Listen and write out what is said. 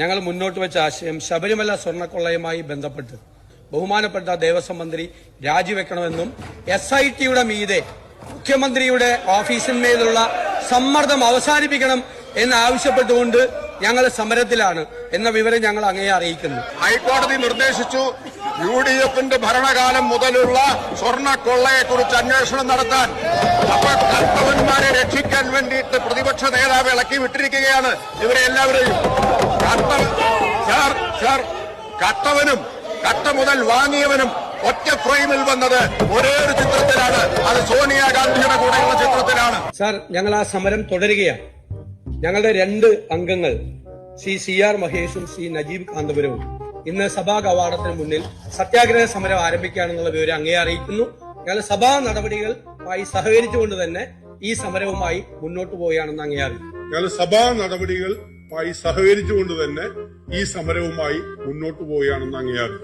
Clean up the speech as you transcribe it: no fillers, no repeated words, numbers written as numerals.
ഞങ്ങൾ മുന്നോട്ട് വെച്ച ആശയം ശബരിമല സ്വർണ്ണക്കൊള്ളയുമായി ബന്ധപ്പെട്ട് ബഹുമാനപ്പെട്ട ദേവസ്വം മന്ത്രി രാജിവെക്കണമെന്നും SITയുടെ മീതെ മുഖ്യമന്ത്രിയുടെ ഓഫീസിന്മേലുള്ള സമ്മർദ്ദം അവസാനിപ്പിക്കണം എന്നാവശ്യപ്പെട്ടുകൊണ്ട് ഞങ്ങൾ സമരത്തിലാണ് എന്ന വിവരം ഞങ്ങൾ അങ്ങയെ അറിയിക്കുന്നു. ഹൈക്കോടതി നിർദ്ദേശിച്ചു UDFന്റെ ഭരണകാലം മുതലുള്ള സ്വർണ്ണക്കൊള്ളയെക്കുറിച്ച് അന്വേഷണം നടത്താൻ. അപ്പോൾ കർത്തവന്മാരെ രക്ഷിക്കാൻ വേണ്ടിയിട്ട് പ്രതിപക്ഷ നേതാവ് ഇളക്കി വിട്ടിരിക്കുകയാണ് ഇവരെ എല്ലാവരെയും. കട്ടവനും കട്ട മുതൽ വാങ്ങിയവനും ഒറ്റ ഫ്രെയിമിൽ വന്നത് ഒരേ ഒരു ചിത്രത്തിലാണ്, അത് സോണിയാഗാന്ധിയുടെ കൂടെയുള്ള ചിത്രത്തിലാണ്. സാർ, ഞങ്ങൾ ആ സമരം തുടരുകയാണ്. ഞങ്ങളുടെ 2 അംഗങ്ങൾ ശ്രീ CR മഹേഷും ശ്രീ നജീബ് കാന്തപുരവും ഇന്ന് സഭാ കവാടത്തിന് മുന്നിൽ സത്യാഗ്രഹ സമരം ആരംഭിക്കുകയാണെന്നുള്ള വിവരം അങ്ങേ അറിയിക്കുന്നു. ഞങ്ങൾ സഭാ നടപടികളുമായി സഹകരിച്ചുകൊണ്ട് തന്നെ ഈ സമരവുമായി മുന്നോട്ട് പോവുകയാണെന്ന് അങ്ങേ അറിയിക്കുന്നു. ഞങ്ങൾ സഭാ നടപടികളുമായി സഹകരിച്ചുകൊണ്ട് തന്നെ ഈ സമരവുമായി മുന്നോട്ട് പോവുകയാണെന്ന് അങ്ങേ അറിയിക്കുന്നു.